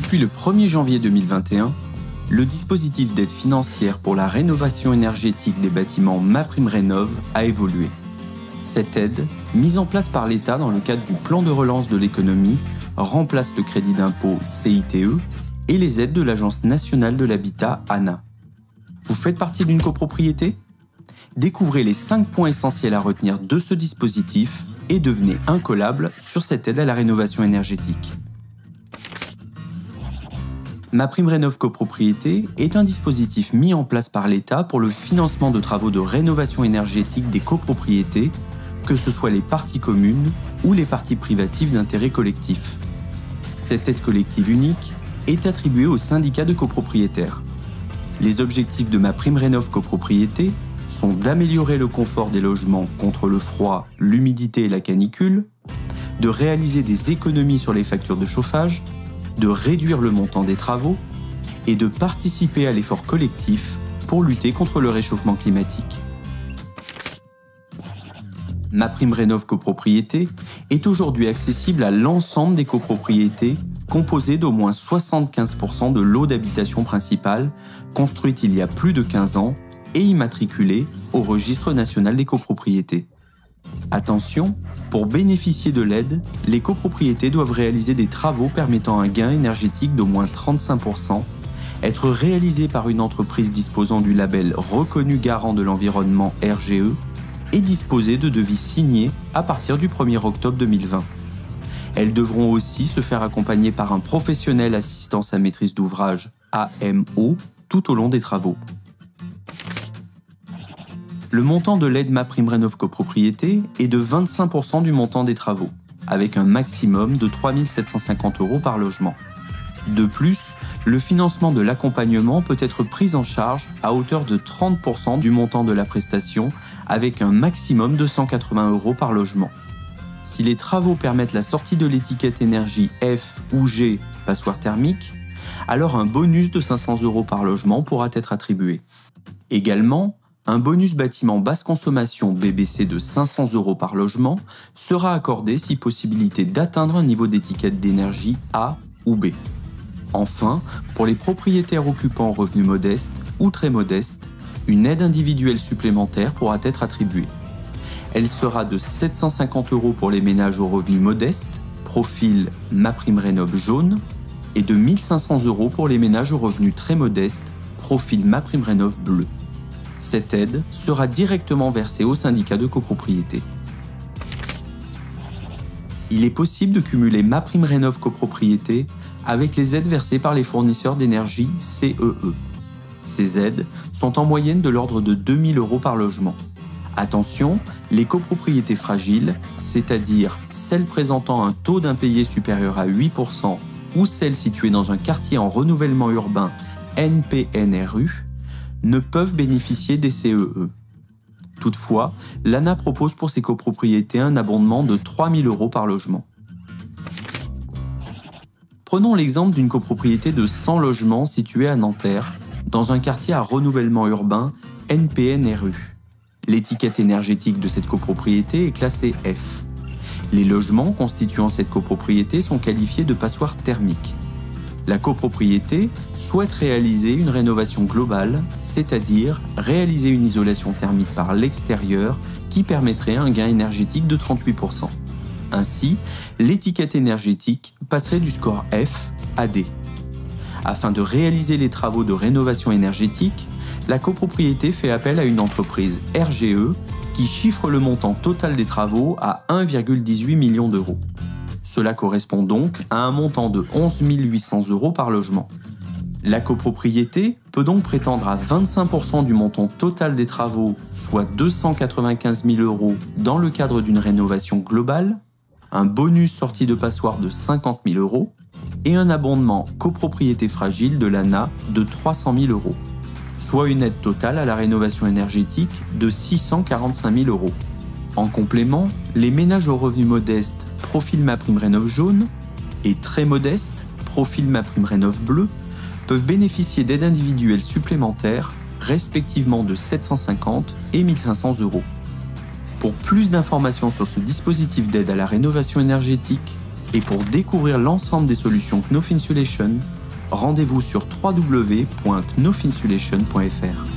Depuis le 1er janvier 2021, le dispositif d'aide financière pour la rénovation énergétique des bâtiments MaPrimeRénov' a évolué. Cette aide, mise en place par l'État dans le cadre du plan de relance de l'économie, remplace le crédit d'impôt CITE et les aides de l'Agence nationale de l'habitat ANA. Vous faites partie d'une copropriété ? Découvrez les 5 points essentiels à retenir de ce dispositif et devenez incollable sur cette aide à la rénovation énergétique. MaPrimeRénov' Copropriété est un dispositif mis en place par l'État pour le financement de travaux de rénovation énergétique des copropriétés, que ce soit les parties communes ou les parties privatives d'intérêt collectif. Cette aide collective unique est attribuée aux syndicats de copropriétaires. Les objectifs de MaPrimeRénov' Copropriété sont d'améliorer le confort des logements contre le froid, l'humidité et la canicule, de réaliser des économies sur les factures de chauffage, de réduire le montant des travaux et de participer à l'effort collectif pour lutter contre le réchauffement climatique. MaPrimeRénov' Copropriété est aujourd'hui accessible à l'ensemble des copropriétés composées d'au moins 75% de lots d'habitation principale construites il y a plus de 15 ans et immatriculées au Registre national des copropriétés. Attention, pour bénéficier de l'aide, les copropriétés doivent réaliser des travaux permettant un gain énergétique d'au moins 35%, être réalisés par une entreprise disposant du label reconnu garant de l'environnement RGE et disposer de devis signés à partir du 1er octobre 2020. Elles devront aussi se faire accompagner par un professionnel assistance à maîtrise d'ouvrage AMO tout au long des travaux. Le montant de l'aide MaPrimeRénov' Copropriété est de 25% du montant des travaux, avec un maximum de 3 750 € par logement. De plus, le financement de l'accompagnement peut être pris en charge à hauteur de 30% du montant de la prestation, avec un maximum de 180 € par logement. Si les travaux permettent la sortie de l'étiquette énergie F ou G, passoire thermique, alors un bonus de 500 € par logement pourra être attribué. Également, un bonus bâtiment basse consommation BBC de 500 € par logement sera accordé si possibilité d'atteindre un niveau d'étiquette d'énergie A ou B. Enfin, pour les propriétaires occupants revenus modestes ou très modestes, une aide individuelle supplémentaire pourra être attribuée. Elle sera de 750 € pour les ménages aux revenus modestes, profil MaPrimeRénov' jaune, et de 1 500 € pour les ménages aux revenus très modestes, profil MaPrimeRénov' bleu. Cette aide sera directement versée au syndicat de copropriété. Il est possible de cumuler MaPrimeRénov' Copropriété avec les aides versées par les fournisseurs d'énergie CEE. Ces aides sont en moyenne de l'ordre de 2 000 € par logement. Attention, les copropriétés fragiles, c'est-à-dire celles présentant un taux d'impayé supérieur à 8% ou celles situées dans un quartier en renouvellement urbain NPNRU, ne peuvent bénéficier des CEE. Toutefois, l'ANA propose pour ces copropriétés un abondement de 3 000 € par logement. Prenons l'exemple d'une copropriété de 100 logements située à Nanterre, dans un quartier à renouvellement urbain NPNRU. L'étiquette énergétique de cette copropriété est classée F. Les logements constituant cette copropriété sont qualifiés de passoires thermiques. La copropriété souhaite réaliser une rénovation globale, c'est-à-dire réaliser une isolation thermique par l'extérieur qui permettrait un gain énergétique de 38%. Ainsi, l'étiquette énergétique passerait du score F à D. Afin de réaliser les travaux de rénovation énergétique, la copropriété fait appel à une entreprise RGE qui chiffre le montant total des travaux à 1,18 million d'euros. Cela correspond donc à un montant de 11 800 € par logement. La copropriété peut donc prétendre à 25% du montant total des travaux, soit 295 000 € dans le cadre d'une rénovation globale, un bonus sorti de passoire de 50 000 € et un abondement copropriété fragile de l'ANA de 300 000 €, soit une aide totale à la rénovation énergétique de 645 000 €. En complément, les ménages aux revenus modestes, profil MaPrimeRénov' jaune, et très modestes, profil MaPrimeRénov' bleu, peuvent bénéficier d'aides individuelles supplémentaires, respectivement de 750 et 1 500 €. Pour plus d'informations sur ce dispositif d'aide à la rénovation énergétique, Et pour découvrir l'ensemble des solutions Knauf Insulation, rendez-vous sur www.knaufinsulation.fr.